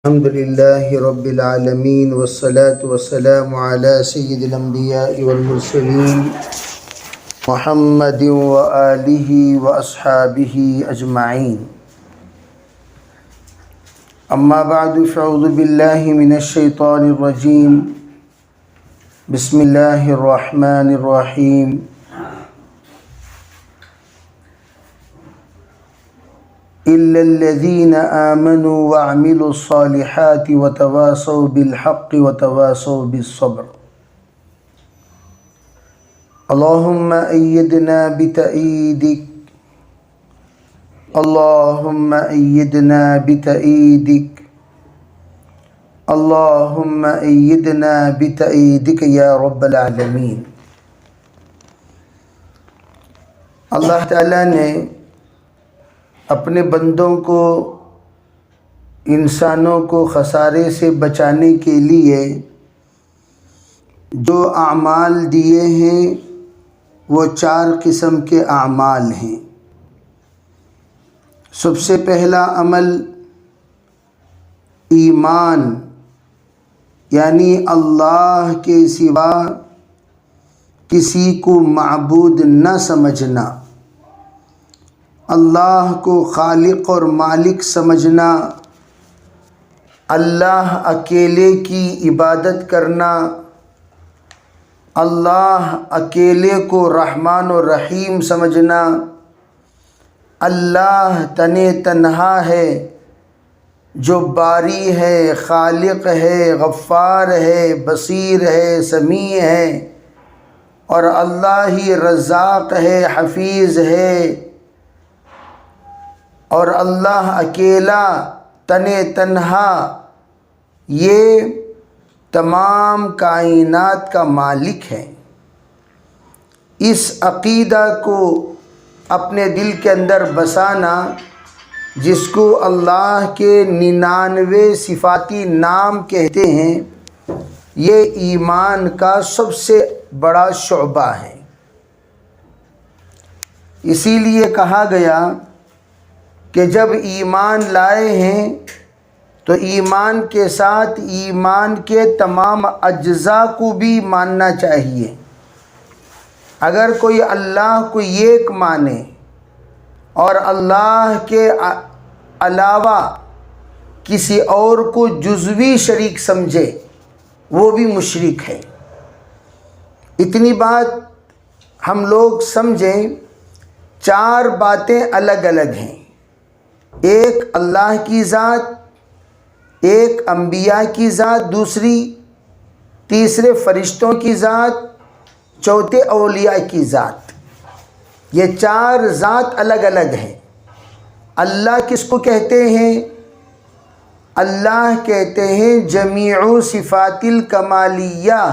الحمد لله رب العالمين والصلاة والسلام على سيد الأنبياء والمرسلين محمد وآله وأصحابه أجمعين. أما بعد فأعوذ بالله من الشيطان الرجيم. بسم الله الرحمن الرحيم. إلا الذين آمنوا وعملوا الصالحات وتواصوا بالحق وتواصوا بالصبر. اللهم أيدنا بتأييدك، اللهم أيدنا بتأييدك، اللهم أيدنا بتأييدك يا رب العالمين. اللہ تعالیٰ نے اپنے بندوں کو، انسانوں کو خسارے سے بچانے کے لیے جو اعمال دیے ہیں وہ 4 قسم کے اعمال ہیں. سب سے پہلا عمل ایمان، یعنی اللہ کے سوا کسی کو معبود نہ سمجھنا، اللہ کو خالق اور مالک سمجھنا، اللہ اکیلے کی عبادت کرنا، اللہ اکیلے کو رحمان و رحیم سمجھنا، اللہ تنہا ہے، جو باری ہے، خالق ہے، غفار ہے، بصیر ہے، سمیع ہے، اور اللہ ہی رزاق ہے، حفیظ ہے، اور اللہ اکیلا تنہا یہ تمام کائنات کا مالک ہے. اس عقیدہ کو اپنے دل کے اندر بسانا، جس کو اللہ کے 99 صفاتی نام کہتے ہیں، یہ ایمان کا سب سے بڑا شعبہ ہے. اسی لیے کہا گیا کہ جب ایمان لائے ہیں تو ایمان کے ساتھ ایمان کے تمام اجزاء کو بھی ماننا چاہیے. اگر کوئی اللہ کو ایک مانے اور اللہ کے علاوہ کسی اور کو جزوی شریک سمجھے، وہ بھی مشرک ہے. اتنی بات ہم لوگ سمجھیں، 4 باتیں الگ الگ ہیں. ایک اللہ کی ذات، ایک انبیاء کی ذات، تیسرے فرشتوں کی ذات، چوتھے اولیاء کی ذات. یہ 4 ذات الگ الگ ہیں. اللہ کس کو کہتے ہیں؟ اللہ کہتے ہیں جمیع صفات الکمالیہ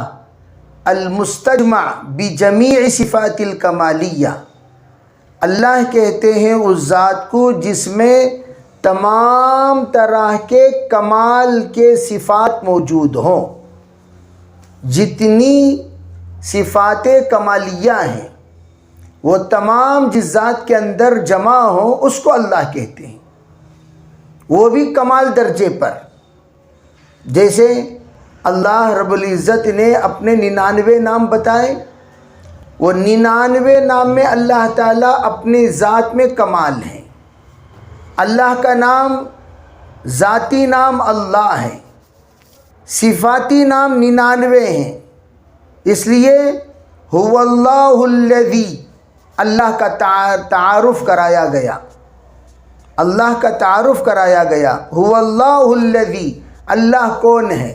المستجمع بجمیع صفات الکمالیہ. اللہ کہتے ہیں اس ذات کو جس میں تمام طرح کے کمال کے صفات موجود ہوں. جتنی صفات کمالیہ ہیں وہ تمام جس ذات کے اندر جمع ہوں، اس کو اللہ کہتے ہیں، وہ بھی کمال درجے پر. جیسے اللہ رب العزت نے اپنے 99 نام بتائے، وہ 99 نام میں اللہ تعالیٰ اپنی ذات میں کمال ہیں. اللہ کا نام، ذاتی نام اللہ ہے، صفاتی نام 99 ہیں. اس لیے هو اللہ الذی، اللہ کا تعارف کرایا گیا، اللہ کا تعارف کرایا گیا. هو اللہ الذی، اللہ کون ہے؟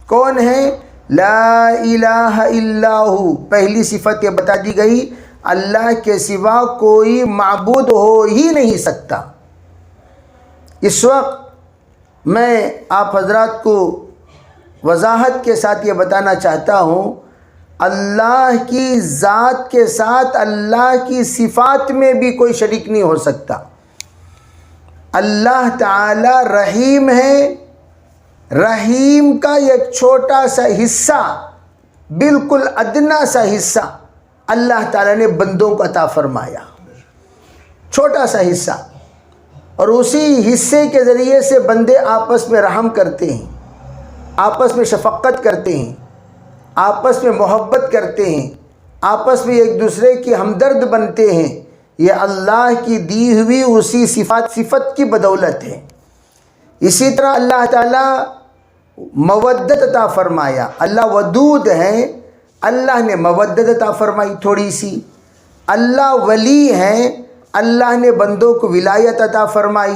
کون ہے؟ لا الہ الا ہو. پہلی صفت یہ بتا دی گئی، اللہ کے سوا کوئی معبود ہو ہی نہیں سکتا. اس وقت میں آپ حضرات کو وضاحت کے ساتھ یہ بتانا چاہتا ہوں، اللہ کی ذات کے ساتھ اللہ کی صفات میں بھی کوئی شریک نہیں ہو سکتا. اللہ تعالی رحیم ہے. رحیم کا ایک چھوٹا سا حصہ، بالکل ادنا سا حصہ اللہ تعالیٰ نے بندوں کو عطا فرمایا، چھوٹا سا حصہ. اور اسی حصے کے ذریعے سے بندے آپس میں رحم کرتے ہیں، آپس میں شفقت کرتے ہیں، آپس میں محبت کرتے ہیں، آپس میں ایک دوسرے کی ہمدرد بنتے ہیں۔ یہ اللہ کی دی ہوئی اسی صفت کی بدولت ہے۔ اسی طرح اللہ تعالیٰ مودت عطا فرمایا، اللہ ودود ہے، اللہ نے مودت عطا فرمائی تھوڑی سی۔ اللہ ولی ہے، اللہ نے بندوں کو ولایت عطا فرمائی۔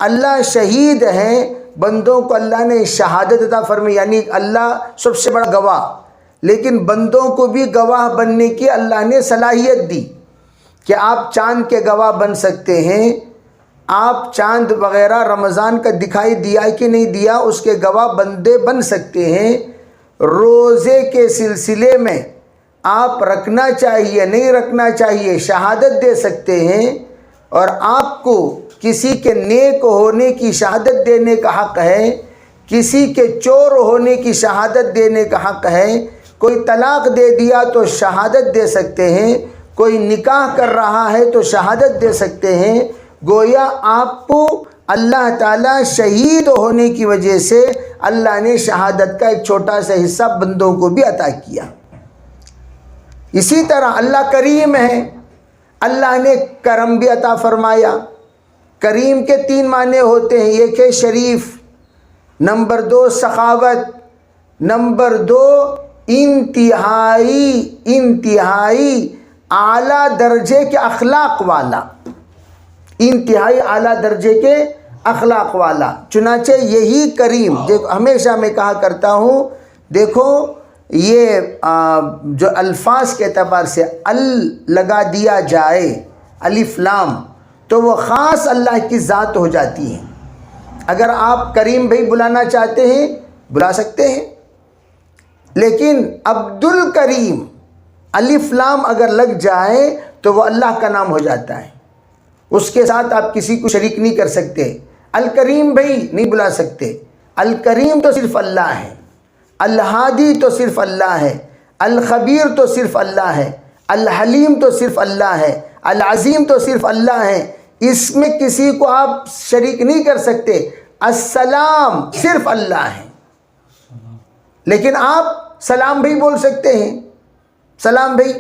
اللہ شہید ہے، بندوں کو اللہ نے شہادت عطا فرمائی، یعنی اللہ سب سے بڑا گواہ، لیکن بندوں کو بھی گواہ بننے کی اللہ نے صلاحیت دی کہ آپ چاند کے گواہ بن سکتے ہیں۔ آپ چاند وغیرہ رمضان کا دکھائی دیا کہ نہیں دیا، اس کے گواہ بندے بن سکتے ہیں۔ روزے کے سلسلے میں آپ رکھنا چاہیے نہیں رکھنا چاہیے شہادت دے سکتے ہیں، اور آپ کو کسی کے نیک ہونے کی شہادت دینے کا حق ہے، کسی کے چور ہونے کی شہادت دینے کا حق ہے۔ کوئی طلاق دے دیا تو شہادت دے سکتے ہیں، کوئی نکاح کر رہا ہے تو شہادت دے سکتے ہیں۔ گویا آپ کو اللہ تعالیٰ شہید ہونے کی وجہ سے اللہ نے شہادت کا ایک چھوٹا سا حصہ بندوں کو بھی عطا کیا۔ اسی طرح اللہ کریم ہے، اللہ نے کرم بھی عطا فرمایا۔ کریم کے 3 معنی ہوتے ہیں، ایک ہے شریف، نمبر 2 سخاوت، نمبر 2 انتہائی اعلیٰ درجے کے اخلاق والا، انتہائی اعلیٰ درجے کے اخلاق والا۔ چنانچہ یہی کریم، دیکھو ہمیشہ میں کہا کرتا ہوں، دیکھو یہ جو الفاظ کے اعتبار سے ال لگا دیا جائے، الف لام، تو وہ خاص اللہ کی ذات ہو جاتی ہے۔ اگر آپ کریم بھائی بلانا چاہتے ہیں بلا سکتے ہیں، لیکن عبد الکریم الف لام اگر لگ جائے تو وہ اللہ کا نام ہو جاتا ہے، اس کے ساتھ آپ کسی کو شریک نہیں کر سکتے۔ الکریم بھائی نہیں بلا سکتے، الکریم تو صرف اللہ ہے، الہادی تو صرف اللہ ہے، الخبیر تو صرف اللہ ہے، الحلیم تو صرف اللہ ہے، العظیم تو صرف اللہ ہے، اس میں کسی کو آپ شریک نہیں کر سکتے۔ السلام صرف اللہ ہے، لیکن آپ سلام بھائی بول سکتے ہیں، سلام بھائی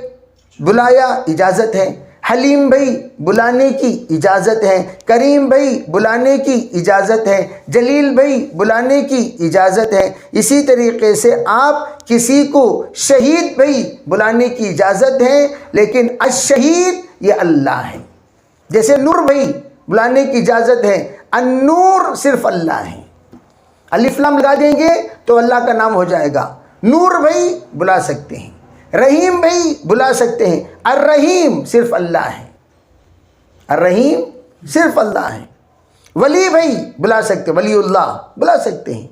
بلایا اجازت ہے، حلیم بھائی بلانے کی اجازت ہے، کریم بھائی بلانے کی اجازت ہے، جلیل بھائی بلانے کی اجازت ہے۔ اسی طریقے سے آپ کسی کو شہید بھائی بلانے کی اجازت ہے، لیکن الشہید یہ اللہ ہے۔ جیسے نور بھائی بلانے کی اجازت ہے، النور صرف اللہ ہے۔ الف لام لگا دیں گے تو اللہ کا نام ہو جائے گا۔ نور بھائی بلا سکتے ہیں، رحیم بھائی بلا سکتے ہیں، الرحیم صرف اللہ ہے، الرحیم صرف اللہ ہے۔ ولی بھائی بلا سکتے، ولی اللہ بلا سکتے ہیں،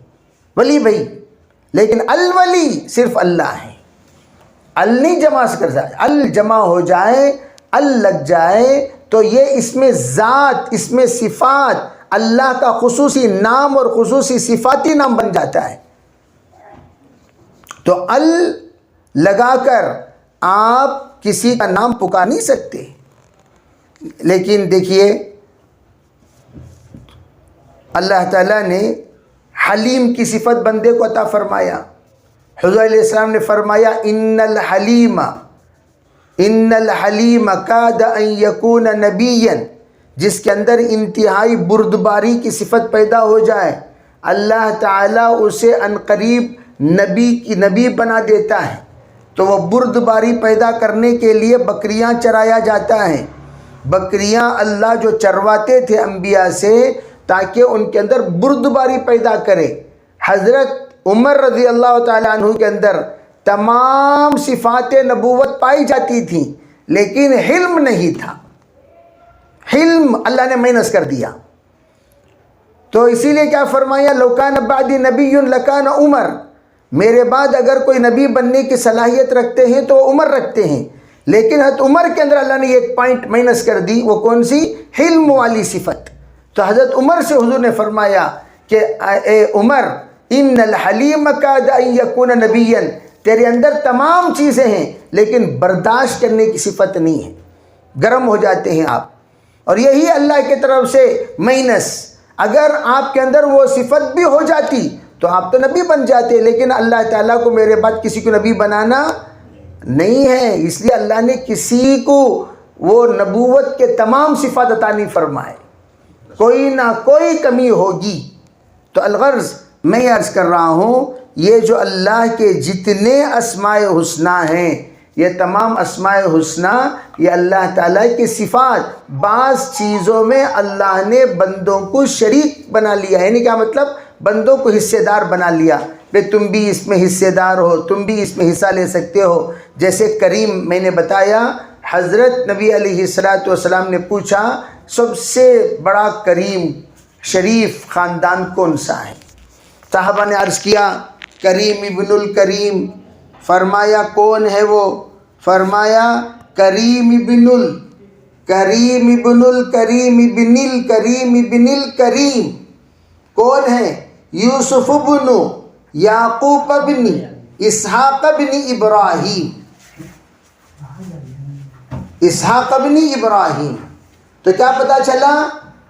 ولی بھائی، لیکن الولی صرف اللہ ہے۔ ال نہیں جمع کر جائے، ال جمع ہو جائے، ال لگ جائے تو یہ اس میں ذات، اس میں صفات، اللہ کا خصوصی نام اور خصوصی صفاتی نام بن جاتا ہے۔ تو ال لگا کر آپ کسی کا نام پکار نہیں سکتے۔ لیکن دیکھیے اللہ تعالیٰ نے حلیم کی صفت بندے کو عطا فرمایا۔ حضور علیہ السلام نے فرمایا ان الحلیم کاد ان یکون نبیا، جس کے اندر انتہائی بردباری کی صفت پیدا ہو جائے اللہ تعالیٰ اسے عنقریب نبی بنا دیتا ہے۔ تو وہ بردباری پیدا کرنے کے لیے بکریاں چرایا جاتا ہے۔ بکریاں اللہ جو چرواتے تھے انبیاء سے تاکہ ان کے اندر بردباری پیدا کرے۔ حضرت عمر رضی اللہ تعالیٰ عنہ کے اندر تمام صفات نبوت پائی جاتی تھیں، لیکن حلم نہیں تھا۔ حلم اللہ نے مائنس کر دیا۔ تو اسی لیے کیا فرمایا، لو کان بعدی نبی لکان عمر، میرے بعد اگر کوئی نبی بننے کی صلاحیت رکھتے ہیں تو عمر رکھتے ہیں، لیکن حضرت عمر کے اندر اللہ نے ایک پوائنٹ مائنس کر دی، وہ کون سی؟ حلم والی صفت۔ تو حضرت عمر سے حضور نے فرمایا کہ اے عمر ان الحلیم کاد ان یکون نبیا، تیرے اندر تمام چیزیں ہیں لیکن برداشت کرنے کی صفت نہیں ہے، گرم ہو جاتے ہیں آپ۔ اور یہی اللہ کی طرف سے مینس. اگر آپ کے اندر وہ صفت بھی ہو جاتی تو آپ تو نبی بن جاتے، لیکن اللہ تعالیٰ کو میرے بعد کسی کو نبی بنانا نہیں ہے، اس لیے اللہ نے کسی کو وہ نبوت کے تمام صفات عطا نہیں فرمائے، کوئی نہ کوئی کمی ہوگی. تو الغرض میں یہ عرض کر رہا ہوں، یہ جو اللہ کے جتنے اسماء حسنی ہیں، یہ تمام اسماء حسنی یہ اللہ تعالیٰ کی صفات. بعض چیزوں میں اللہ نے بندوں کو شریک بنا لیا، یعنی کیا مطلب؟ بندوں کو حصے دار بنا لیا، کہ تم بھی اس میں حصے دار ہو، تم بھی اس میں حصہ لے سکتے ہو. جیسے کریم میں نے بتایا، حضرت نبی علیہ السلام نے پوچھا سب سے بڑا کریم شریف خاندان کون سا ہے؟ صحابہ نے عرض کیا کریم ابن الکریم. فرمایا کون ہے وہ؟ فرمایا کریم ابن الکریم ابن الکریم ابن الکریم ابن الکریم. کون ہے؟ یوسف ابن یعقوب ابن اسحاق ابن ابراہیم. اسحاق ابن ابراہیم. تو کیا پتا چلا؟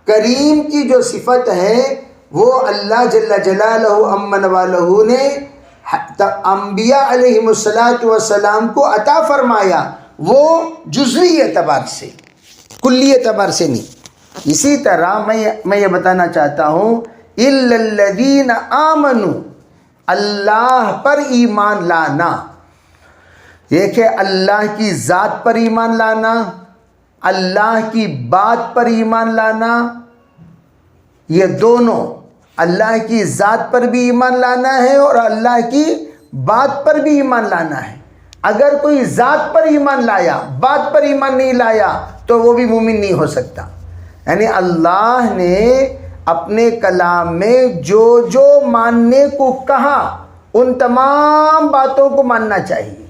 کریم کی جو صفت ہے وہ اللہ جل جلالہ امن والہ نے انبیاء علیہم السلام کو عطا فرمایا، وہ جزوی اعتبار سے، کلی اعتبار سے نہیں. اسی طرح میں یہ بتانا چاہتا ہوں، الا الذین آمنوا، اللہ پر ایمان لانا. ایک ہے اللہ کی ذات پر ایمان لانا، اللہ کی بات پر ایمان لانا. یہ دونوں، اللہ کی ذات پر بھی ایمان لانا ہے اور اللہ کی بات پر بھی ایمان لانا ہے. اگر کوئی ذات پر ایمان لایا، بات پر ایمان نہیں لایا تو وہ بھی مومن نہیں ہو سکتا. یعنی اللہ نے اپنے کلام میں جو جو ماننے کو کہا ان تمام باتوں کو ماننا چاہیے.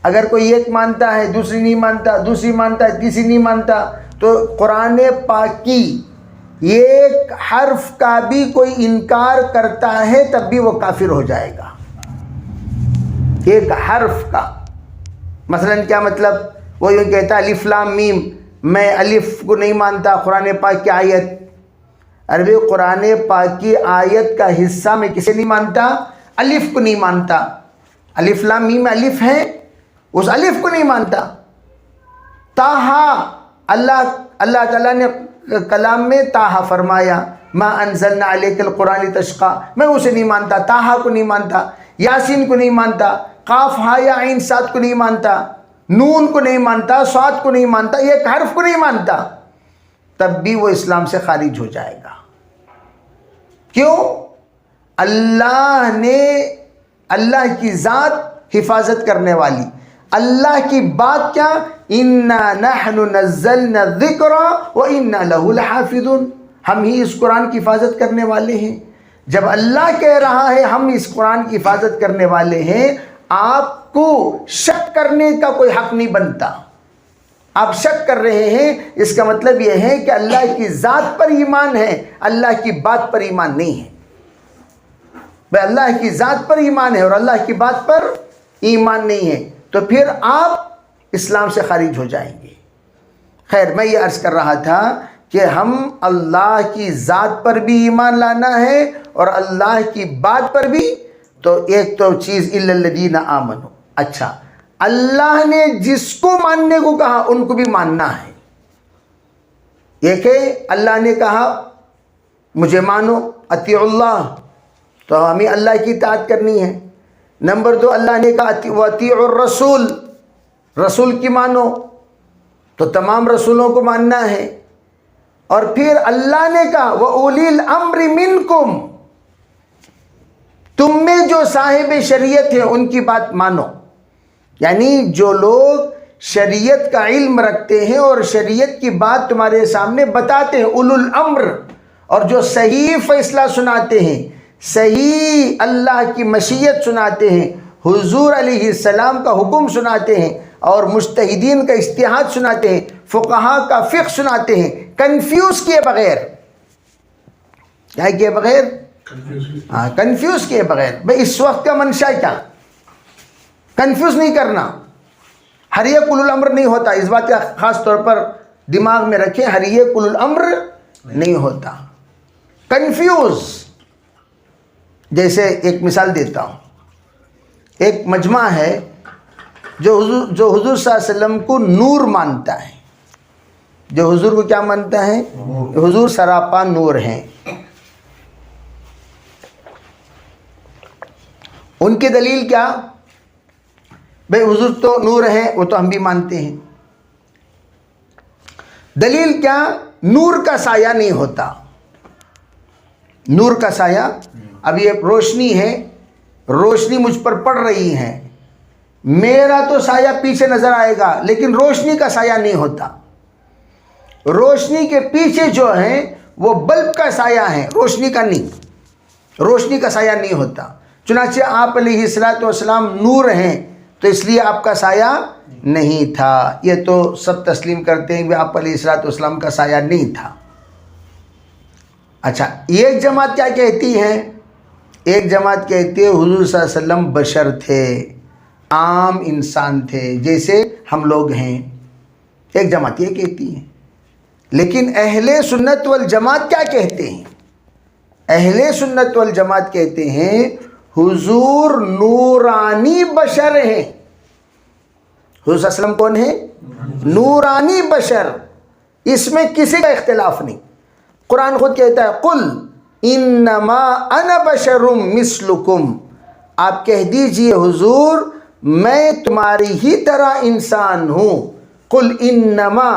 اگر کوئی ایک مانتا ہے دوسری نہیں مانتا، دوسری مانتا ہے تیسری نہیں مانتا، تو قرآن پاک کی ایک حرف کا بھی کوئی انکار کرتا ہے تب بھی وہ کافر ہو جائے گا. ایک حرف کا مثلا کیا مطلب؟ وہ یہ کہتا ہے الف لام میم، میں الف کو نہیں مانتا قرآن پاک کی آیت. عربی قرآن پاک کی آیت کا حصہ میں کسے نہیں مانتا؟ الف کو نہیں مانتا. الف لام میم الف ہے، اس الف کو نہیں مانتا. تاہا، اللہ تعالیٰ نے کلام میں تاہا فرمایا، ما انزلنا علیک القرآن لتشقی، میں اسے نہیں مانتا. تاہا کو نہیں مانتا، یاسین کو نہیں مانتا، قاف ہا یا عین صاد کو نہیں مانتا، نون کو نہیں مانتا، صاد کو نہیں مانتا، ایک حرف کو نہیں مانتا، تب بھی وہ اسلام سے خارج ہو جائے گا. کیوں؟ اللہ نے، اللہ کی ذات حفاظت کرنے والی، اللہ کی بات کیا؟ اِنَّا نَحْنُ نَزَّلْنَا الذِّكْرَ وَإِنَّا لَهُ لَحَافِظُونَ. ہم ہی اس قرآن کی حفاظت کرنے والے ہیں. جب اللہ کہہ رہا ہے ہم اس قرآن کی حفاظت کرنے والے ہیں، آپ کو شک کرنے کا کوئی حق نہیں بنتا. آپ شک کر رہے ہیں، اس کا مطلب یہ ہے کہ اللہ کی ذات پر ایمان ہے، اللہ کی بات پر ایمان نہیں ہے. بھائی اللہ کی ذات پر ایمان ہے اور اللہ کی بات پر ایمان نہیں ہے، تو پھر آپ اسلام سے خارج ہو جائیں گے. خیر، میں یہ عرض کر رہا تھا کہ ہم اللہ کی ذات پر بھی ایمان لانا ہے اور اللہ کی بات پر بھی. تو ایک تو چیز الا الذین آمنوا. اچھا، اللہ نے جس کو ماننے کو کہا ان کو بھی ماننا ہے. ایک ہے اللہ نے کہا مجھے مانو، اطیعوا اللہ، تو ہمیں اللہ کی اطاعت کرنی ہے. نمبر 2، اللہ نے کہا وَأَطِيعُوا الرَّسُولَ، رسول کی مانو، تو تمام رسولوں کو ماننا ہے. اور پھر اللہ نے کہا وَأُولِي الْأَمْرِ مِنْكُمْ، تم میں جو صاحب شریعت ہیں ان کی بات مانو. یعنی جو لوگ شریعت کا علم رکھتے ہیں اور شریعت کی بات تمہارے سامنے بتاتے ہیں، اولو الامر، اور جو صحیح فیصلہ سناتے ہیں، صحیح اللہ کی مشیت سناتے ہیں، حضور علیہ السلام کا حکم سناتے ہیں اور مجتہدین کا اجتہاد سناتے ہیں، فقہا کا فقہ سناتے ہیں، کنفیوز کیے بغیر. کیا کیے بغیر؟ کنفیوز کیے بغیر. بھئی اس وقت کا منشا کیا؟ کنفیوز نہیں کرنا. ہر ایک اولو الامر نہیں ہوتا. اس بات کا خاص طور پر دماغ میں رکھیں، ہر یہ کل الامر نہیں ہوتا. کنفیوز. جیسے ایک مثال دیتا ہوں، ایک مجمع ہے جو حضور صلی اللہ علیہ وسلم کو نور مانتا ہے، جو حضور کو کیا مانتا ہے؟ حضور سراپا نور ہیں. ان کی دلیل کیا؟ بھئی حضور تو نور ہیں، وہ تو ہم بھی مانتے ہیں. دلیل کیا؟ نور کا سایہ نہیں ہوتا. نور کا سایہ، اب یہ روشنی ہے، روشنی مجھ پر پڑ رہی ہے، میرا تو سایہ پیچھے نظر آئے گا لیکن روشنی کا سایہ نہیں ہوتا. روشنی کے پیچھے جو ہے وہ بلب کا سایہ ہے، روشنی کا نہیں، روشنی کا سایہ نہیں ہوتا. چنانچہ آپ علیہ الصلوۃ والسلام نور ہیں تو اس لیے آپ کا سایہ نہیں تھا. یہ تو سب تسلیم کرتے ہیں کہ آپ علیہ الصلوۃ والسلام کا سایہ نہیں تھا. اچھا، ایک جماعت کیا کہتی ہے؟ ایک جماعت کہتی ہے حضور صلی اللہ علیہ وسلم بشر تھے، عام انسان تھے جیسے ہم لوگ ہیں. ایک جماعت یہ کہتی ہے. لیکن اہل سنت والجماعت کیا کہتے ہیں؟ اہل سنت والجماعت کہتے ہیں حضور نورانی بشر ہیں. حضور صلی اللہ علیہ وسلم کون ہیں؟ نورانی بشر. اس میں کسی کا اختلاف نہیں. قرآن خود کہتا ہے قل انما انا بشر مثلکم. آپ کہہ دیجئے حضور میں تمہاری ہی طرح انسان ہوں. قل انما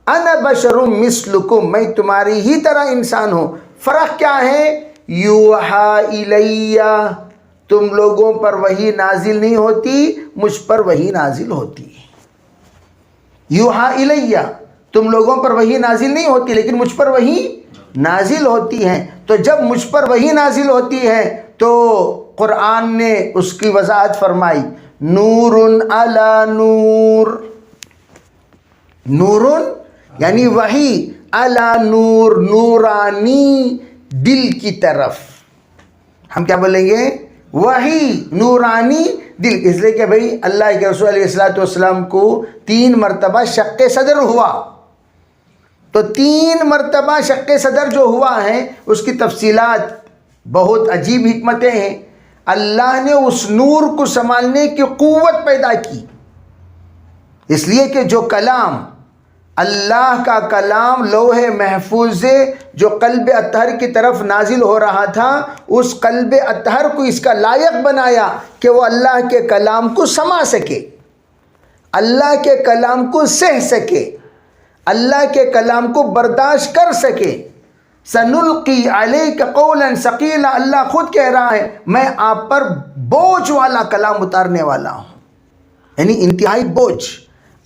انا بشر مثلکم، میں تمہاری ہی طرح انسان ہوں. فرق کیا ہے؟ یوحا الیہ، تم لوگوں پر وحی نازل نہیں ہوتی، مجھ پر وحی نازل ہوتی ہے. یوحا الیہ، تم لوگوں پر وحی نازل نہیں ہوتی لیکن مجھ پر وحی نازل ہوتی ہے. تو جب مجھ پر وحی نازل ہوتی ہے تو قرآن نے اس کی وضاحت فرمائی نور علی نور. نور یعنی وحی علی نور، نورانی دل کی طرف. ہم کیا بولیں گے؟ وحی نورانی دل. اس لیے کہ بھئی اللہ کے رسول علیہ الصلوۃ والسلام کو 3 مرتبہ شق صدر ہوا. تو 3 مرتبہ شق صدر جو ہوا ہے اس کی تفصیلات بہت عجیب حکمتیں ہیں. اللہ نے اس نور کو سنبھالنے کی قوت پیدا کی، اس لیے کہ جو کلام اللہ کا کلام لوح محفوظ سے جو قلب اطہر کی طرف نازل ہو رہا تھا، اس قلب اطہر کو اس کا لائق بنایا کہ وہ اللہ کے کلام کو سما سکے، اللہ کے کلام کو سہ سکے، اللہ کے کلام کو برداشت کر سکے. سنلقی علیک قولا ثقیلا، اللہ خود کہہ رہا ہے میں آپ پر بوجھ والا کلام اتارنے والا ہوں، یعنی انتہائی بوجھ.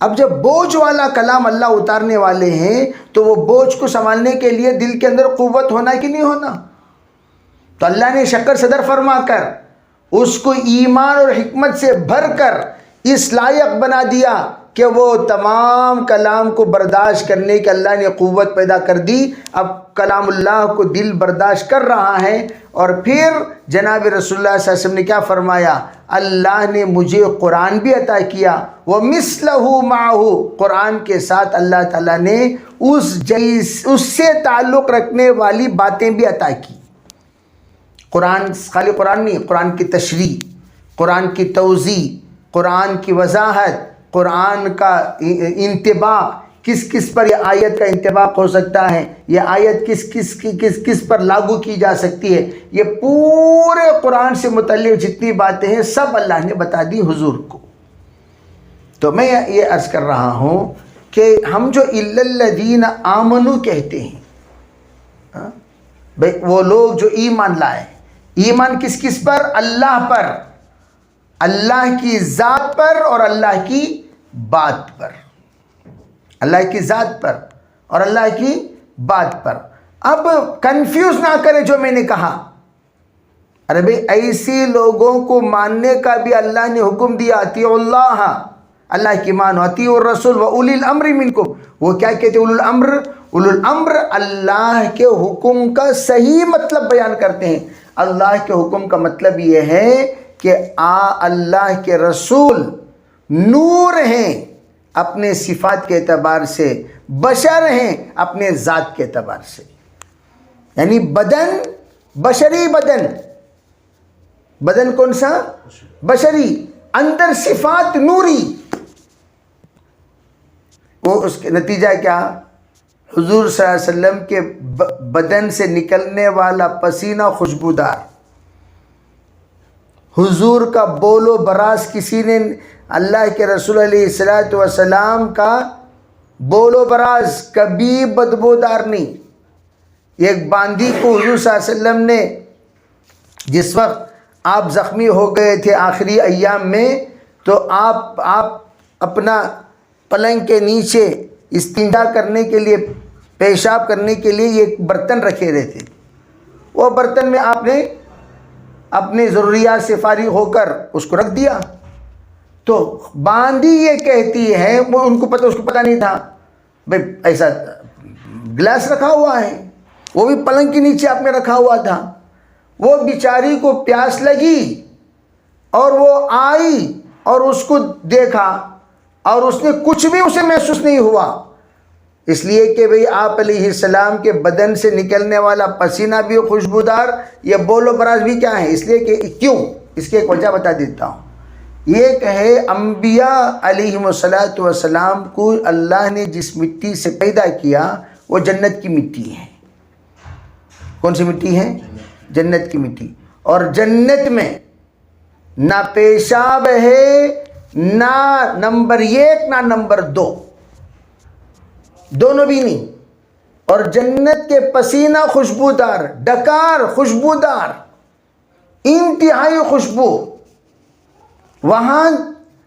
اب جب بوجھ والا کلام اللہ اتارنے والے ہیں تو وہ بوجھ کو سنبھالنے کے لیے دل کے اندر قوت ہونا کہ نہیں ہونا؟ تو اللہ نے شکر صدر فرما کر اس کو ایمان اور حکمت سے بھر کر اس لائق بنا دیا کہ وہ تمام کلام کو برداشت کرنے کے اللہ نے قوت پیدا کر دی. اب کلام اللہ کو دل برداشت کر رہا ہے. اور پھر جناب رسول اللہ صلی اللہ علیہ وسلم نے کیا فرمایا؟ اللہ نے مجھے قرآن بھی عطا کیا، وَمِثْلَهُ مَعَهُ، قرآن کے ساتھ اللہ تعالیٰ نے اس سے تعلق رکھنے والی باتیں بھی عطا کی. قرآن خالی قرآن نہیں، قرآن کی تشریح، قرآن کی توضیح، قرآن کی وضاحت، قرآن کا انطباق، کس کس پر یہ آیت کا انطباق ہو سکتا ہے، یہ آیت کس پر لاگو کی جا سکتی ہے، یہ پورے قرآن سے متعلق جتنی باتیں ہیں سب اللہ نے بتا دی حضور کو. تو میں یہ عرض کر رہا ہوں کہ ہم جو اِلَّا الَّذِينَ آمَنُوا کہتے ہیں، بھئی وہ لوگ جو ایمان لائے. ایمان کس کس پر؟ اللہ پر، اللہ کی ذات پر اور اللہ کی بات پر، اللہ کی ذات پر اور اللہ کی بات پر. اب کنفیوز نہ کرے جو میں نے کہا. ارے بھئی ایسے لوگوں کو ماننے کا بھی اللہ نے حکم دیا، اطیعوا اللہ، اللہ کی مانو، اطیعوا الرسول وَأُولِي الْأَمْرِ مِنْكُمْ. وہ کیا کہتے ہیں؟ اولو الامر. اولو الامر اللہ کے حکم کا صحیح مطلب بیان کرتے ہیں. اللہ کے حکم کا مطلب یہ ہے کہ اللہ کے رسول نور ہیں، اپنے صفات کے اعتبار سے، بشر ہیں اپنے ذات کے اعتبار سے. یعنی بدن بشری بدن کون سا؟ بشری. اندر صفات نوری. وہ اس کے نتیجہ کیا؟ حضور صلی اللہ علیہ وسلم کے بدن سے نکلنے والا پسینہ خوشبودار. حضور کا بول و براز کسی نے، اللہ کے رسول علیہ الصلوۃ والسلام کا بول و براز کبھی بدبودار نہیں. ایک باندی کو حضور صلی اللہ علیہ وسلم نے، جس وقت آپ زخمی ہو گئے تھے آخری ایام میں، تو آپ اپنا پلنگ کے نیچے استنجا کرنے کے لیے، پیشاب کرنے کے لیے ایک برتن رکھے رہے تھے. وہ برتن میں آپ نے اپنے ضروریات سے فارغ ہو کر اس کو رکھ دیا. تو باندی یہ کہتی ہے، وہ ان کو اس کو پتہ نہیں تھا بھائی ایسا گلاس رکھا ہوا ہے، وہ بھی پلنگ کے نیچے آپ نے رکھا ہوا تھا. وہ بیچاری کو پیاس لگی اور وہ آئی اور اس کو دیکھا اور اس نے کچھ بھی اسے محسوس نہیں ہوا، اس لیے کہ بھئی آپ علیہ السلام کے بدن سے نکلنے والا پسینہ بھی خوشبودار، یہ بول و براز بھی کیا ہے. اس لیے کہ کیوں، اس کی ایک وجہ بتا دیتا ہوں. یہ کہے انبیاء علیہم السلام کو اللہ نے جس مٹی سے پیدا کیا وہ جنت کی مٹی ہے. کون سی مٹی ہے؟ جنت کی مٹی. اور جنت میں نہ پیشاب ہے، نہ نمبر 1 نہ نمبر 2، دونوں بھی نہیں. اور جنت کے پسینہ خوشبودار، ڈکار خوشبودار، انتہائی خوشبو. وہاں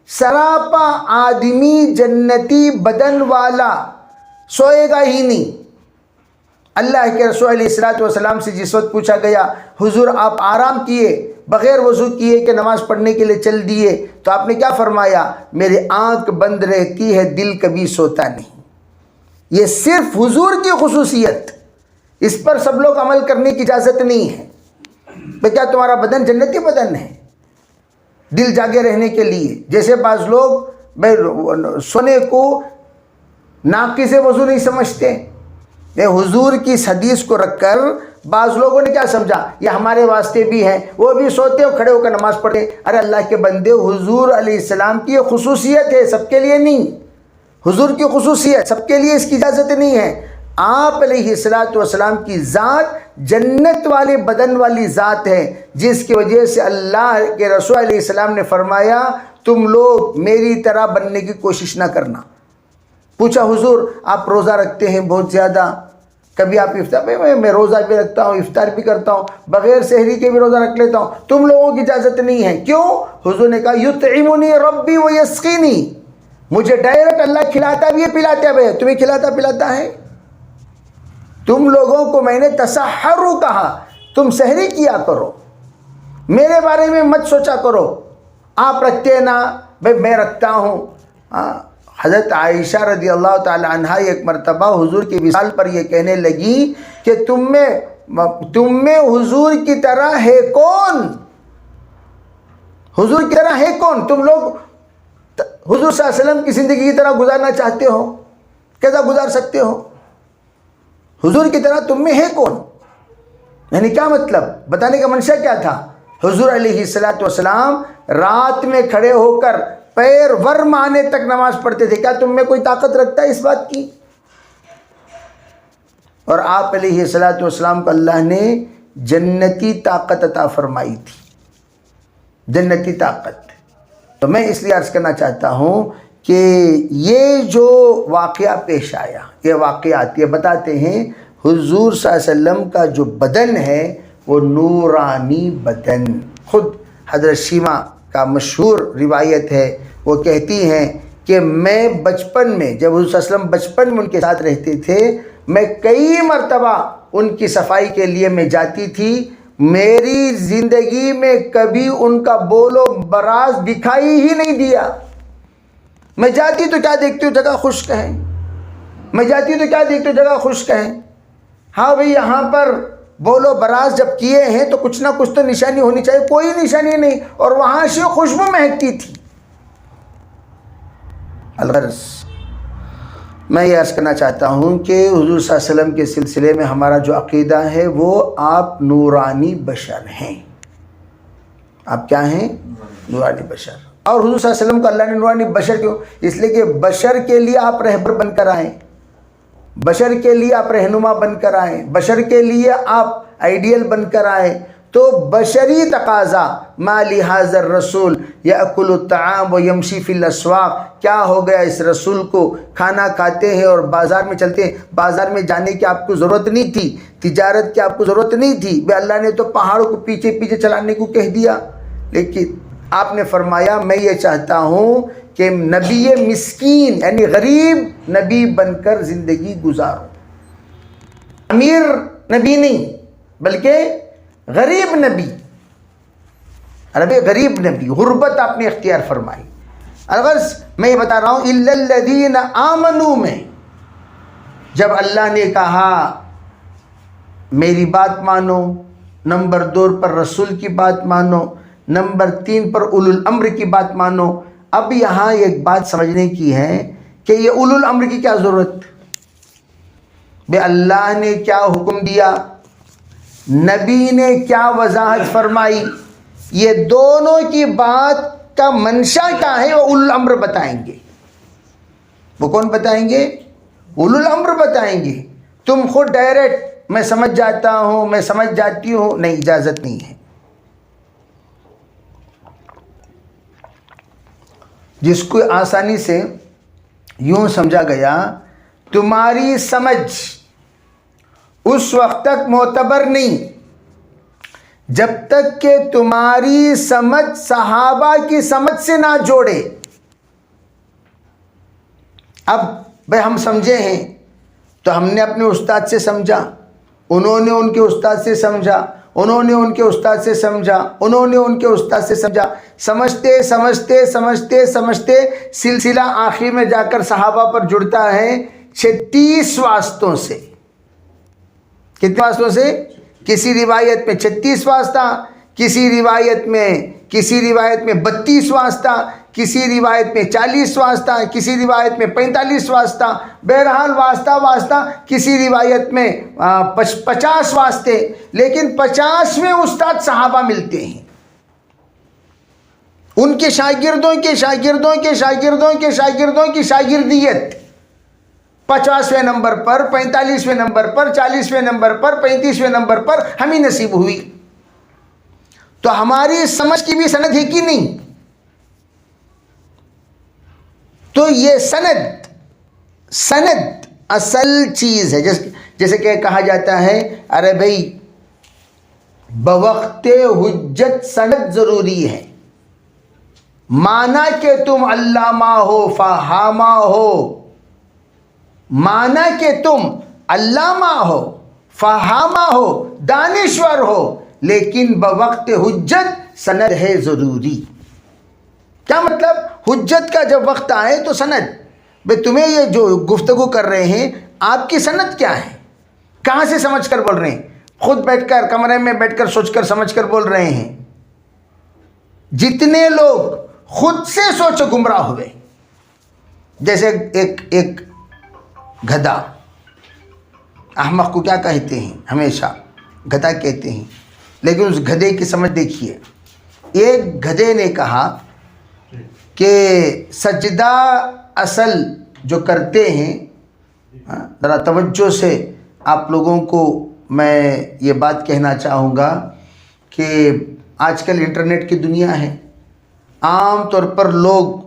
سراپا آدمی جنتی بدن والا سوئے گا ہی نہیں. اللہ کے رسول علیہ الصلوۃ والسلام سے جس وقت پوچھا گیا حضور آپ آرام کیے، بغیر وضو کیے کہ نماز پڑھنے کے لیے چل دیے، تو آپ نے کیا فرمایا؟ میری آنکھ بند رہتی ہے، دل کبھی سوتا نہیں. یہ صرف حضور کی خصوصیت، اس پر سب لوگ عمل کرنے کی اجازت نہیں ہے. بھئی کیا تمہارا بدن جنتی بدن ہے دل جاگے رہنے کے لیے؟ جیسے بعض لوگ بھئی سونے کو ناقص وضو نہیں سمجھتے. یہ حضور کی اس حدیث کو رکھ کر بعض لوگوں نے کیا سمجھا، یہ ہمارے واسطے بھی ہے، وہ بھی سوتے ہو کھڑے ہو کر نماز پڑھتے. ارے اللہ کے بندے، حضور علیہ السلام کی یہ خصوصیت ہے، سب کے لیے نہیں. حضور کی خصوصیت، سب کے لیے اس کی اجازت نہیں ہے. آپ علیہ الصلوۃ والسلام کی ذات جنت والے بدن والی ذات ہے، جس کی وجہ سے اللہ کے رسول علیہ السلام نے فرمایا تم لوگ میری طرح بننے کی کوشش نہ کرنا. پوچھا حضور آپ روزہ رکھتے ہیں بہت زیادہ، کبھی آپ افطار، میں روزہ بھی رکھتا ہوں، افطار بھی کرتا ہوں، بغیر سحری کے بھی روزہ رکھ لیتا ہوں، تم لوگوں کی اجازت نہیں ہے. کیوں؟ حضور نے کہا یطعمنی ربی ویسقینی، مجھے ڈائریکٹ اللہ کھلاتا بھی ہے پلاتا بھی ہے. تمہیں کھلاتا پلاتا ہے؟ تم لوگوں کو میں نے تسحروا کہا، تم سحری کیا کرو، میرے بارے میں مت سوچا کرو. آپ رکھتے نا، بھائی میں رکھتا ہوں. حضرت عائشہ رضی اللہ تعالی عنہا ایک مرتبہ حضور کی وصال پر یہ کہنے لگی کہ تم میں حضور کی طرح ہے کون؟ حضور کی طرح ہے کون؟ تم لوگ حضور صلی اللہ علیہ وسلم کی زندگی کی طرح گزارنا چاہتے ہو، کیسا گزار سکتے ہو؟ حضور کی طرح تم میں ہے کون؟ یعنی کیا مطلب؟ بتانے کا منشا کیا تھا؟ حضور علیہ الصلوۃ والسلام رات میں کھڑے ہو کر پیر ورم آنے تک نماز پڑھتے تھے. کیا تم میں کوئی طاقت رکھتا ہے اس بات کی؟ اور آپ علیہ الصلوۃ والسلام کو اللہ نے جنتی طاقت عطا فرمائی تھی، جنتی طاقت. تو میں اس لیے عرض کرنا چاہتا ہوں کہ یہ جو واقعہ پیش آیا، یہ واقعات یہ بتاتے ہیں حضور صلی اللہ علیہ وسلم کا جو بدن ہے وہ نورانی بدن. خود حضرت شیمہ کا مشہور روایت ہے، وہ کہتی ہیں کہ میں بچپن میں، جب حضور صلی اللہ علیہ وسلم بچپن میں ان کے ساتھ رہتے تھے، میں کئی مرتبہ ان کی صفائی کے لیے میں جاتی تھی. میری زندگی میں کبھی ان کا بول و براز دکھائی ہی نہیں دیا. میں جاتی تو کیا دیکھتی ہوں؟ جگہ خشک ہے. میں جاتی تو کیا دیکھتی ہوں؟ جگہ خشک ہے. ہاں بھئی یہاں پر بول و براز جب کیے ہیں تو کچھ نہ کچھ تو نشانی ہونی چاہیے، کوئی نشانی نہیں. اور وہاں سے خوشبو مہکتی تھی. الغرض میں یہ عرض کرنا چاہتا ہوں کہ حضور صلی اللہ علیہ وسلم کے سلسلے میں ہمارا جو عقیدہ ہے وہ آپ نورانی بشر ہیں. آپ کیا ہیں؟ نورانی بشر. اور حضور صلی اللہ علیہ وسلم کو اللہ نے نورانی بشر کیوں؟ اس لیے کہ بشر کے لیے آپ رہبر بن کر آئیں، بشر کے لیے آپ رہنما بن کر آئیں، بشر کے لیے آپ آئیڈیل بن کر آئیں. تو بشری تقاضا ما لہذا الرسول یاکل الطعام و یمشی فی الاسواق، کیا ہو گیا اس رسول کو، کھانا کھاتے ہیں اور بازار میں چلتے ہیں. بازار میں جانے کی آپ کو ضرورت نہیں تھی، تجارت کی آپ کو ضرورت نہیں تھی. بے اللہ نے تو پہاڑوں کو پیچھے پیچھے چلانے کو کہہ دیا، لیکن آپ نے فرمایا میں یہ چاہتا ہوں کہ نبی مسکین یعنی غریب نبی بن کر زندگی گزارو. امیر نبی نہیں بلکہ غریب نبی، عربی غریب نبی، غربت آپ نے اختیار فرمائی. الغرض میں یہ بتا رہا ہوں الا الذین آمنوا میں جب اللہ نے کہا میری بات مانو، نمبر 2 پر رسول کی بات مانو، نمبر 3 پر اولو الامر کی بات مانو. اب یہاں ایک بات سمجھنے کی ہے کہ یہ اولو الامر کی کیا ضرورت؟ بے اللہ نے کیا حکم دیا، نبی نے کیا وضاحت فرمائی، یہ دونوں کی بات کا منشا کیا ہے وہ اولو الامر بتائیں گے. وہ کون بتائیں گے؟ اولو الامر بتائیں گے. تم خود ڈائریکٹ میں سمجھ جاتا ہوں، میں سمجھ جاتی ہوں، نہیں، اجازت نہیں ہے. جس کو آسانی سے یوں سمجھا گیا تمہاری سمجھ اس وقت تک معتبر نہیں جب تک کہ تمہاری سمجھ صحابہ کی سمجھ سے نہ جوڑے. اب بھائی ہم سمجھے ہیں تو ہم نے اپنے استاد سے سمجھا، انہوں نے ان کے استاد سے سمجھا، انہوں نے ان کے استاد سے سمجھا، انہوں نے ان کے استاد سے سمجھا. سمجھتے سمجھتے سمجھتے سمجھتے سلسلہ آخر میں جا کر صحابہ پر جڑتا ہے 36 واسطوں سے. کتنے واسطوں سے؟ کسی روایت میں 36 واسطہ، کسی روایت میں 32 واسطہ، کسی روایت میں 40 واسطہ، کسی روایت میں 45 واسطہ. بہرحال واسطہ کسی روایت میں 50 واسطے. لیکن 50ویں استاد صحابہ ملتے ہیں، ان کے شاگردوں کے شاگردوں کے شاگردوں کے شاگردوں کی شاگردیت 50ویں نمبر پر، 45ویں نمبر پر، 40ویں نمبر پر، 35ویں نمبر پر ہمیں نصیب ہوئی. تو ہماری سمجھ کی بھی سند ہے کہ نہیں؟ تو یہ سند اصل چیز ہے. جیسے کہ کہا جاتا ہے ارے بھائی بوقت حجت سند ضروری ہے. مانا کہ تم علامہ ہو، فہامہ ہو، مانا کہ تم علامہ ہو، فہامہ ہو، دانشور ہو، لیکن بوقت حجت سند ہے ضروری. کیا مطلب؟ حجت کا جب وقت آئے تو سند. بھئی تمہیں یہ جو گفتگو کر رہے ہیں آپ کی سند کیا ہے؟ کہاں سے سمجھ کر بول رہے ہیں؟ خود بیٹھ کر کمرے میں بیٹھ کر سوچ کر سمجھ کر بول رہے ہیں؟ جتنے لوگ خود سے سوچ گمراہ ہوئے، جیسے ایک گدھا، احمق کو کیا کہتے ہیں؟ ہمیشہ گدھا کہتے ہیں. لیکن اس گدھے کی سمجھ دیکھیے. ایک گدھے نے کہا کہ سجدہ اصل جو کرتے ہیں، ذرا توجہ سے آپ لوگوں کو میں یہ بات کہنا چاہوں گا کہ آج کل انٹرنیٹ کی دنیا ہے. عام طور پر لوگ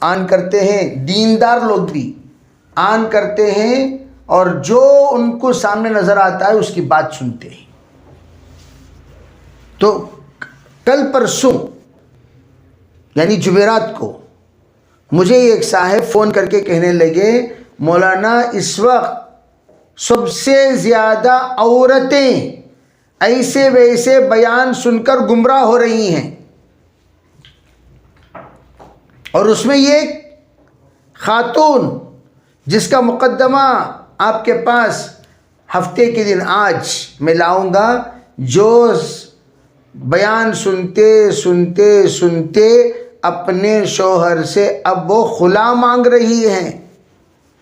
آن کرتے ہیں، دیندار لوگ بھی آن کرتے ہیں اور جو ان کو سامنے نظر آتا ہے اس کی بات سنتے ہیں. تو کل پرسوں یعنی جمعرات کو مجھے ایک صاحب فون کر کے کہنے لگے مولانا اس وقت سب سے زیادہ عورتیں ایسے ویسے بیان سن کر گمراہ ہو رہی ہیں، اور اس میں یہ خاتون جس کا مقدمہ آپ کے پاس ہفتے کے دن آج میں لاؤں گا، جو بیان سنتے سنتے سنتے اپنے شوہر سے اب وہ خلا مانگ رہی ہیں۔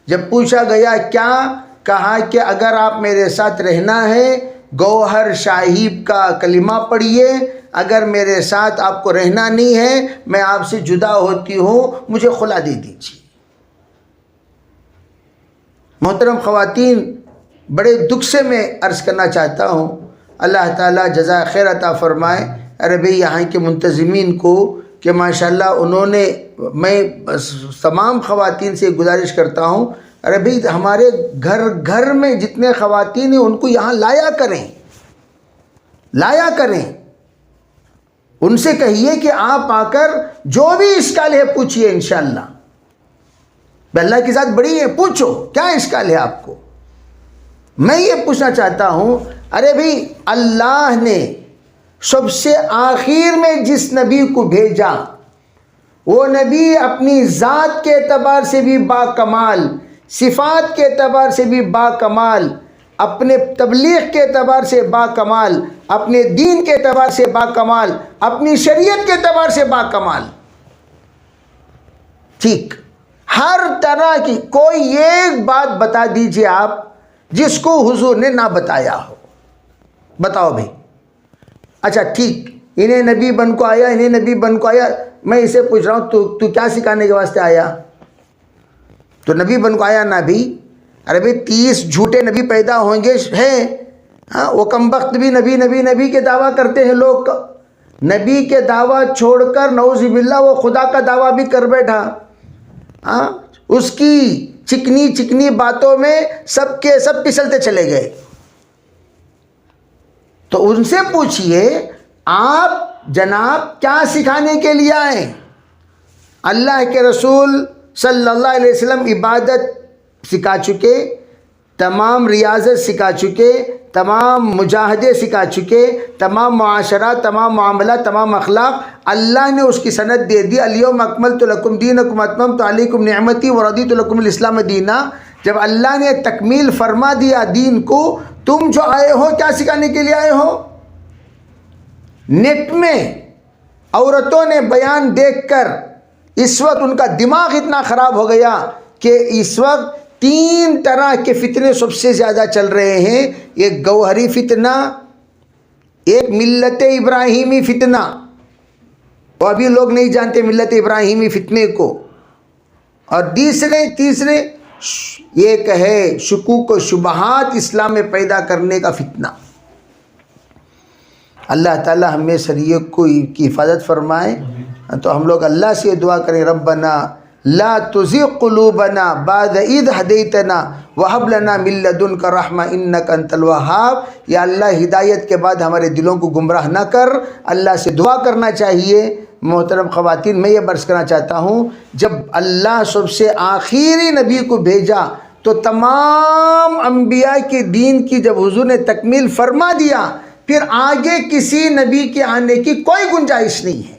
جب پوچھا گیا کیا، کہا کہ اگر آپ میرے ساتھ رہنا ہے گوہر شاہیب کا کلمہ پڑھیے، اگر میرے ساتھ آپ کو رہنا نہیں ہے میں آپ سے جدا ہوتی ہوں، مجھے خلا دے دیجیے۔ محترم خواتین، بڑے دکھ سے میں عرض کرنا چاہتا ہوں، اللہ تعالیٰ جزائے خیر عطا فرمائے ارے بھئی یہاں کے منتظمین کو کہ ماشاءاللہ انہوں نے، میں تمام خواتین سے گزارش کرتا ہوں ارے بھئی ہمارے گھر میں جتنے خواتین ہیں ان کو یہاں لایا کریں، ان سے کہیے کہ آپ آ کر جو بھی اشکال ہے پوچھئے انشاءاللہ، اللہ کی ذات بڑی ہے، پوچھو کیا اشکال ہے آپ کو۔ میں یہ پوچھنا چاہتا ہوں، ارے بھئی اللہ نے سب سے آخر میں جس نبی کو بھیجا وہ نبی اپنی ذات کے اعتبار سے بھی با کمال، صفات کے اعتبار سے بھی با کمال، اپنے تبلیغ کے اعتبار سے با کمال، اپنے دین کے اعتبار سے با کمال، اپنی شریعت کے اعتبار سے با کمال، ٹھیک، ہر طرح کی کوئی ایک بات بتا دیجئے آپ جس کو حضور نے نہ بتایا ہو، بتاؤ بھئی۔ اچھا ٹھیک، انہیں نبی بن کو آیا، میں اسے پوچھ رہا ہوں تو کیا سکھانے کے واسطے آیا؟ تو نبی بن کو آیا نہ بھی، ارے بھئی 30 جھوٹے نبی پیدا ہوں گے ہیں، وہ کمبخت بھی نبی کے دعویٰ کرتے ہیں لوگ، نبی کے دعویٰ چھوڑ کر نعوذ باللہ وہ خدا کا دعویٰ بھی کر بیٹھا، اس کی چکنی باتوں میں سب کے سب پسلتے چلے گئے۔ تو ان سے پوچھئے آپ جناب کیا سکھانے کے لیے آئے؟ اللہ کے رسول صلی اللہ علیہ وسلم عبادت سکھا چکے، تمام ریاضت سکھا چکے، تمام مجاہدے سکھا چکے، تمام معاشرات، تمام معاملات، تمام اخلاق، اللہ نے اس کی سند دے دی، الیوم اکملت لکم دینکم اتممت علیکم نعمتی ورضیت لکم الاسلام دینا۔ جب اللہ نے تکمیل فرما دیا دین کو، تم جو آئے ہو کیا سکھانے کے لیے آئے ہو؟ نیٹ میں عورتوں نے بیان دیکھ کر اس وقت ان کا دماغ اتنا خراب ہو گیا کہ اس وقت 3 طرح کے فتنے سب سے زیادہ چل رہے ہیں، ایک گوہری فتنہ، ایک ملت ابراہیمی فتنہ، وہ ابھی لوگ نہیں جانتے ملت ابراہیمی فتنے کو، اور تیسرے ایک ہے شکوک و شبہات اسلام میں پیدا کرنے کا فتنہ۔ اللہ تعالی ہمیں شریعت کو کی حفاظت فرمائے۔ تو ہم لوگ اللہ سے دعا کریں، ربنا لا تزغ قلوبنا بعد اذ ہدیتنا وہب لنا من لدنک رحمہ انک انت الوہاب۔ یا اللہ ہدایت کے بعد ہمارے دلوں کو گمراہ نہ کر، اللہ سے دعا کرنا چاہیے۔ محترم خواتین، میں یہ برس کرنا چاہتا ہوں، جب اللہ سب سے آخری نبی کو بھیجا تو تمام انبیاء کے دین کی جب حضور نے تکمیل فرما دیا، پھر آگے کسی نبی کے آنے کی کوئی گنجائش نہیں ہے۔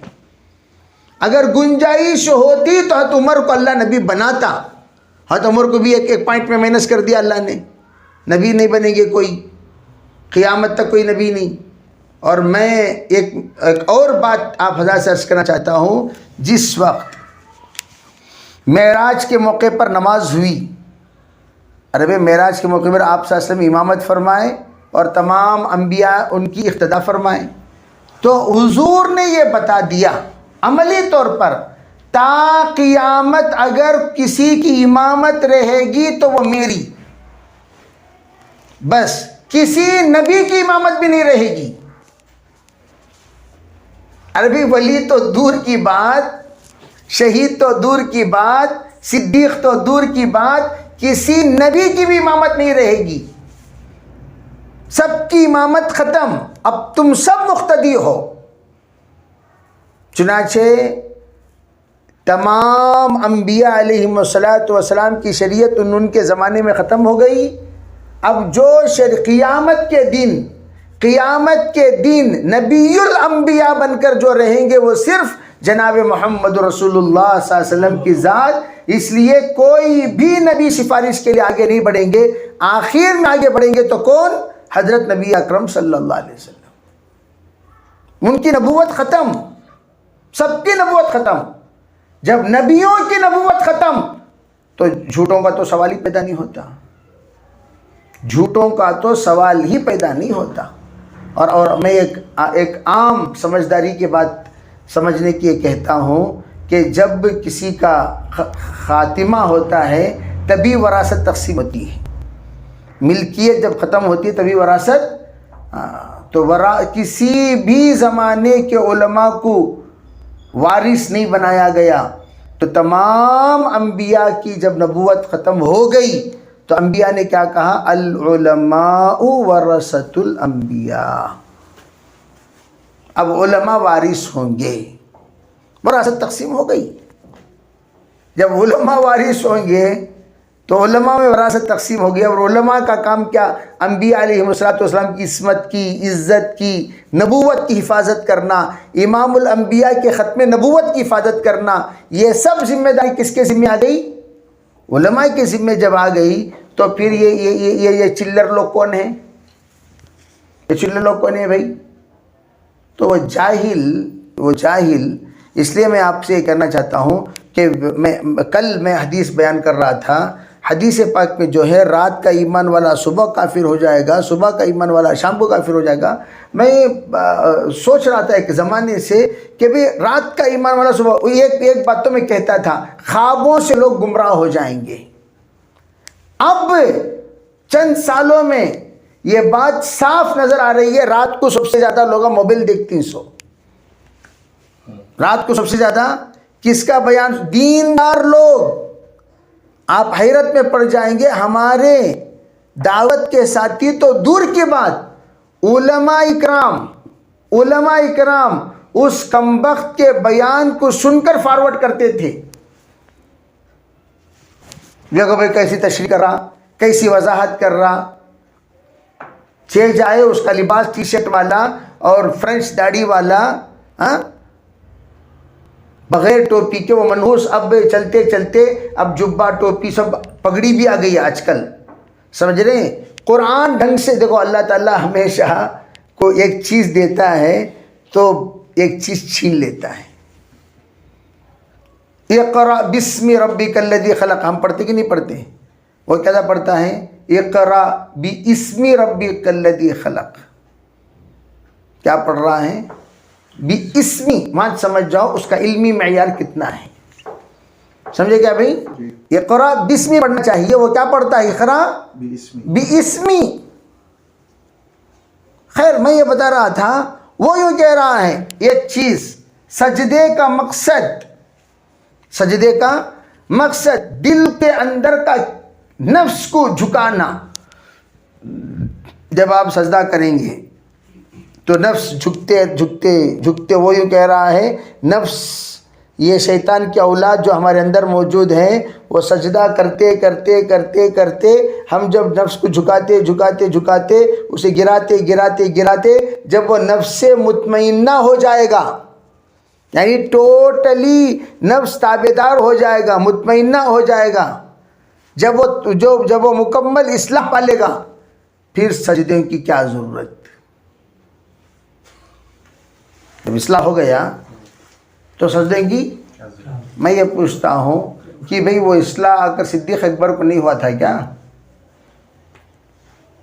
اگر گنجائش ہوتی تو حضرت عمر کو اللہ نبی بناتا، حضرت عمر کو بھی ایک پوائنٹ میں مائنس کر دیا اللہ نے، نبی نہیں بنے گے کوئی، قیامت تک کوئی نبی نہیں۔ اور میں ایک اور بات آپ حضرات سے عرض کرنا چاہتا ہوں، جس وقت معراج کے موقع پر نماز ہوئی، عرب معراج کے موقع پر آپ صلی اللہ علیہ وسلم امامت فرمائے اور تمام انبیاء ان کی اقتداء فرمائے، تو حضور نے یہ بتا دیا عملی طور پر، تا قیامت اگر کسی کی امامت رہے گی تو وہ میری، بس کسی نبی کی امامت بھی نہیں رہے گی۔ عربی ولی تو دور کی بات، شہید تو دور کی بات، صدیق تو دور کی بات، کسی نبی کی بھی امامت نہیں رہے گی، سب کی امامت ختم، اب تم سب مقتدی ہو۔ چنانچہ تمام انبیاء علیہم السلام کی شریعت ان کے زمانے میں ختم ہو گئی۔ اب جو قیامت کے دن نبی الانبیاء بن کر جو رہیں گے وہ صرف جناب محمد رسول اللہ صلی اللہ علیہ وسلم کی ذات، اس لیے کوئی بھی نبی سفارش کے لیے آگے نہیں بڑھیں گے، آخر میں آگے بڑھیں گے تو کون؟ حضرت نبی اکرم صلی اللہ علیہ وسلم، ان کی نبوت ختم، سب کی نبوت ختم. جب نبیوں کی نبوت ختم تو جھوٹوں کا تو سوال ہی پیدا نہیں ہوتا. جھوٹوں کا تو سوال ہی پیدا نہیں ہوتا. اور میں ایک عام سمجھداری کے بات سمجھنے کی یہ کہتا ہوں کہ جب کسی کا خاتمہ ہوتا ہے تبھی وراثت تقسیم ہوتی ہے. ملکیت جب ختم ہوتی ہے تبھی وراثت. تو کسی بھی زمانے کے علماء کو وارث نہیں بنایا گیا. تو تمام انبیاء کی جب نبوت ختم ہو گئی تو انبیاء نے کیا کہا؟ العلماء ورثۃ الانبیاء. اب علماء وارث ہوں گے. وراثت تقسیم ہو گئی. جب علماء وارث ہوں گے تو علماء میں وراثت تقسیم ہو گیا. اور علماء کا کام کیا؟ انبیاء علیہ السلام کی عصمت کی، عزت کی، نبوت کی حفاظت کرنا، امام الانبیاء کے ختم نبوت کی حفاظت کرنا. یہ سب ذمہ داری کس کے ذمہ آ گئی؟ علماء کے ذمہ جب آ گئی تو پھر یہ چلر لوگ کون ہیں؟ یہ چلر لوگ کون ہیں بھائی؟ تو وہ جاہل. اس لیے میں آپ سے یہ کہنا چاہتا ہوں کہ کل میں حدیث بیان کر رہا تھا. حدیث پاک میں جو ہے رات کا ایمان والا صبح کافر ہو جائے گا، صبح کا ایمان والا شام کو کافر ہو جائے گا. میں سوچ رہا تھا ایک زمانے سے کہ بھی رات کا ایمان والا صبح، ایک بات تو میں کہتا تھا خوابوں سے لوگ گمراہ ہو جائیں گے. اب چند سالوں میں یہ بات صاف نظر آ رہی ہے. رات کو سب سے زیادہ لوگ موبائل دیکھتے ہیں. رات کو سب سے زیادہ کس کا بیان؟ دیندار لوگ. آپ حیرت میں پڑ جائیں گے. ہمارے دعوت کے ساتھی تو دور کی بات، علماء اکرام اس کمبخت کے بیان کو سن کر فارورڈ کرتے تھے. دیکھو بھائی کیسی تشریح کر رہا، کیسی وضاحت کر رہا. جائے اس کا لباس ٹی شرٹ والا اور فرینچ داڑھی والا، بغیر ٹوپی کے وہ منحوس. اب چلتے چلتے اب جبہ ٹوپی سب پگڑی بھی آ گئی ہے آج کل. سمجھ رہے ہیں؟ قرآن ڈھنگ سے دیکھو. اللہ تعالیٰ ہمیشہ کو ایک چیز دیتا ہے تو ایک چیز چھین لیتا ہے. اقرأ بسم ربک الذی خلق. ہم پڑھتے کہ نہیں پڑھتے؟ وہ کیسا پڑھتا ہے؟ اقرأ باسم ربک الذی خلق. کیا پڑھ رہا ہے؟ باسمی. مان سمجھ جاؤ اس کا علمی معیار کتنا ہے. سمجھے کیا بھائی؟ اقرأ باسمی پڑھنا چاہیے. وہ کیا پڑھتا ہے؟ اقرأ باسمی. خیر میں یہ بتا رہا تھا، وہ یوں کہہ رہا ہے ایک چیز، سجدے کا مقصد دل کے اندر کا نفس کو جھکانا. جب آپ سجدہ کریں گے تو نفس جھکتے وہ یوں کہہ رہا ہے، نفس یہ شیطان کی اولاد جو ہمارے اندر موجود ہیں وہ سجدہ کرتے ہم جب نفس کو جھکاتے اسے گراتے جب وہ نفس سے مطمئنہ ہو جائے گا، یعنی ٹوٹلی نفس تابعدار ہو جائے گا، مطمئنہ ہو جائے گا، جب وہ مکمل اصلاح پالے گا، پھر سجدے کی کیا ضرورت. جب اصلاح ہو گیا تو سجدے کی. میں یہ پوچھتا ہوں کہ بھئی وہ اصلاح آ کر صدیق اکبر کو نہیں ہوا تھا کیا؟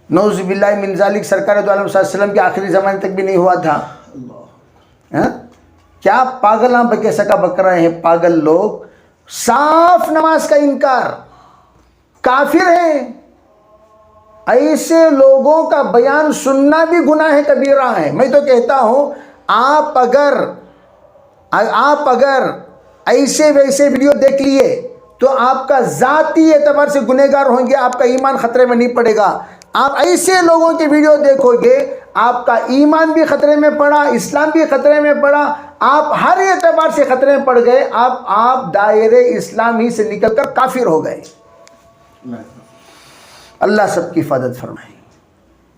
نعوذ باللہ من ذالک سرکار دو عالم صلی اللہ علیہ وسلم کے آخری زمانے تک بھی نہیں ہوا تھا؟ کیا پاگل ہم بکے سکا بک رہے ہیں پاگل لوگ. صاف نماز کا انکار، کافر ہیں. ایسے لوگوں کا بیان سننا بھی گناہ کبیرہ ہے. میں تو کہتا ہوں آپ اگر ایسے ویسے ویڈیو دیکھ لیے تو آپ کا ذاتی اعتبار سے گنہگار ہوں گے، آپ کا ایمان خطرے میں نہیں پڑے گا. آپ ایسے لوگوں کی ویڈیو دیکھو گے آپ کا ایمان بھی خطرے میں پڑا، اسلام بھی خطرے میں پڑا، آپ ہر اعتبار سے خطرے میں پڑ گئے. آپ دائرے اسلام ہی سے نکل کر کافر ہو گئے. اللہ سب کی حفاظت فرمائے.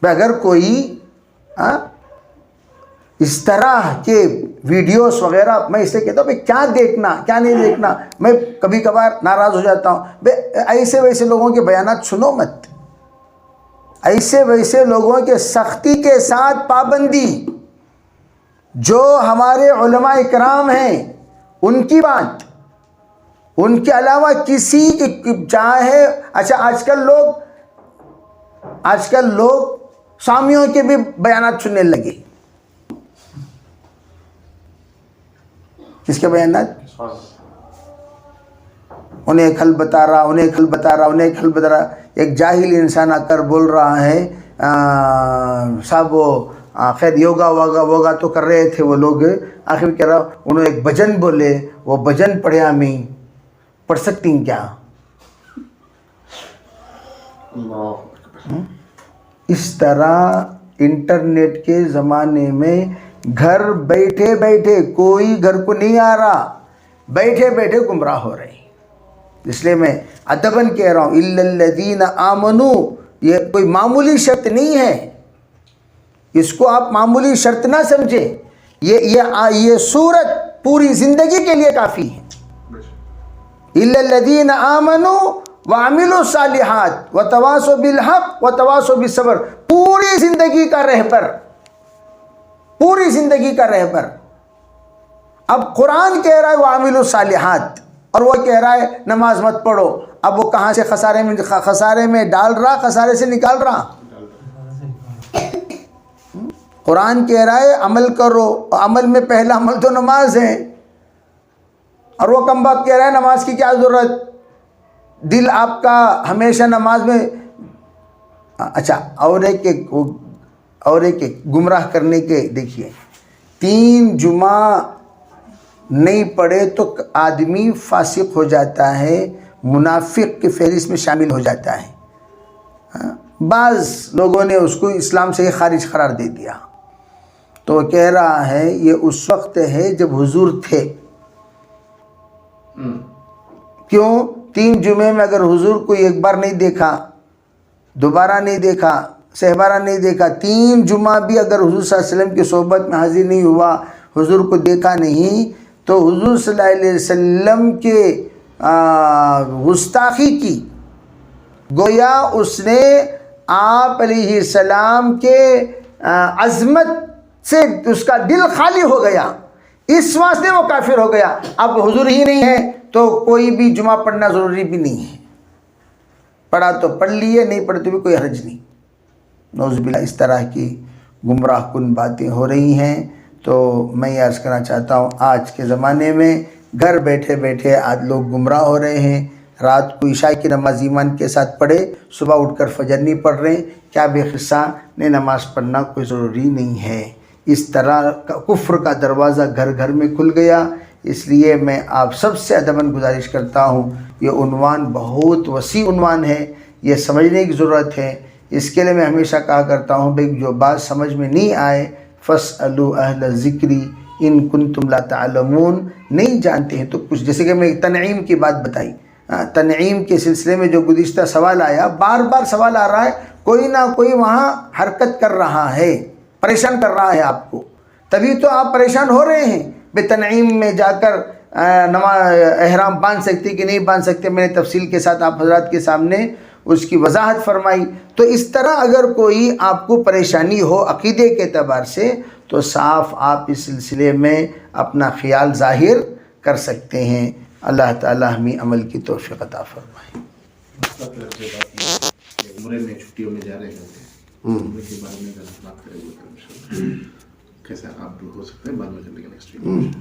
اگر کوئی اس طرح کے ویڈیوز وغیرہ، میں اسے کہتا ہوں کیا دیکھنا کیا نہیں دیکھنا. میں کبھی کبھار ناراض ہو جاتا ہوں. ایسے ویسے لوگوں کے بیانات سنو مت. ایسے ویسے لوگوں کے سختی کے ساتھ پابندی. جو ہمارے علماء اکرام ہیں ان کی بات، ان کے علاوہ کسی کی چاہے، اچھا آج کل لوگ سامیوں کے بھی بیانات سننے لگے. کس کے بیانات؟ انہیں ایک حل بتا رہا. ایک جاہل انسان آ کر بول رہا ہے صاحب وہ خیر یوگا تو کر رہے تھے وہ لوگ، آخر کہہ رہا انہوں نے ایک بھجن بولے، وہ بھجن پڑھے ہمیں پڑھ سکتی ہیں کیا؟ اس طرح انٹرنیٹ کے زمانے میں گھر بیٹھے بیٹھے، کوئی گھر کو نہیں آ رہا، بیٹھے بیٹھے گمراہ ہو رہے ہیں. اس لیے میں ادباً کہہ رہا ہوں الا الذین آمنوا، یہ کوئی معمولی شرط نہیں ہے، اس کو آپ معمولی شرط نہ سمجھیں. یہ صورت پوری زندگی کے لیے کافی ہے. الا الذین آمنوا وعملوا الصالحات وتواصوا بالحق وتواصوا بالصبر، پوری زندگی کا رہبر، پوری زندگی کا رہبر. اب قرآن کہہ رہا ہے وعملوا الصالحات، اور وہ کہہ رہا ہے نماز مت پڑھو. اب وہ کہاں سے خسارے میں ڈال رہا، خسارے سے نکال رہا. قرآن کہہ رہا ہے عمل کرو، عمل میں پہلا عمل تو نماز ہے، اور وہ کم بات کہہ رہا ہے نماز کی کیا ضرورت، دل آپ کا ہمیشہ نماز میں. اچھا اور ایک گمراہ کرنے کے دیکھیے، 3 جمعہ نہیں پڑھے تو آدمی فاسق ہو جاتا ہے، منافق کی فہرست میں شامل ہو جاتا ہے. بعض لوگوں نے اس کو اسلام سے خارج قرار دے دیا. تو کہہ رہا ہے یہ اس وقت ہے جب حضور تھے. کیوں؟ 3 جمعے میں اگر حضور کو ایک بار نہیں دیکھا، دوبارہ نہیں دیکھا، سہبارہ نہیں دیکھا، 3 جمعہ بھی اگر حضور صلی اللہ علیہ وسلم کی صحبت میں حاضر نہیں ہوا، حضور کو دیکھا نہیں، تو حضور صلی اللہ علیہ وسلم کے گستاخی کی. گویا اس نے آپ علیہ السلام کے عظمت سے اس کا دل خالی ہو گیا، اس واسطے وہ کافر ہو گیا. اب حضور ہی نہیں ہے تو کوئی بھی جمعہ پڑھنا ضروری بھی نہیں ہے، پڑھا تو پڑھ لیے، نہیں پڑھے تو بھی کوئی حرج نہیں. نعوذ باللہ اس طرح کی گمراہ کن باتیں ہو رہی ہیں. تو میں یہ عرض کرنا چاہتا ہوں آج کے زمانے میں گھر بیٹھے بیٹھے آج لوگ گمراہ ہو رہے ہیں. رات کو عشاء کی نماز ایمان کے ساتھ پڑھے، صبح اٹھ کر فجر نہیں پڑھ رہے، کیا بے قصہ نے نماز پڑھنا کوئی ضروری نہیں ہے. اس طرح کفر کا دروازہ گھر گھر میں کھل گیا. اس لیے میں آپ سب سے ادباً گزارش کرتا ہوں، یہ عنوان بہت وسیع عنوان ہے، یہ سمجھنے کی ضرورت ہے. اس کے لیے میں ہمیشہ کہا کرتا ہوں بھئی جو بات سمجھ میں نہیں آئے فَاسْأَلُوا أَهْلَ الذِّكْرِ إِن كُنتُمْ لَا تَعْلَمُونَ، نہیں جانتے ہیں تو کچھ، جیسے کہ میں تنعیم کی بات بتائی، تنعیم کے سلسلے میں جو گزشتہ سوال آیا، بار بار سوال آ رہا ہے، کوئی نہ کوئی وہاں حرکت کر رہا ہے، پریشان کر رہا ہے آپ کو، تبھی تو آپ پریشان ہو رہے ہیں. بے تنعیم میں جا کر احرام باندھ سکتے کہ نہیں باندھ سکتے، میں نے تفصیل کے ساتھ آپ حضرات کے سامنے اس کی وضاحت فرمائی. تو اس طرح اگر کوئی آپ کو پریشانی ہو عقیدے کے اعتبار سے تو صاف آپ اس سلسلے میں اپنا خیال ظاہر کر سکتے ہیں. اللہ تعالی ہمیں عمل کی توفیق عطا فرمائے. عمرے میں چھٹیوں میں جا رہے ہوتے ہیں، عمرے کے بارے میں بات کریں گے کیسا آپ ہو سکتے ہیں بعد میں نیکسٹ ویک.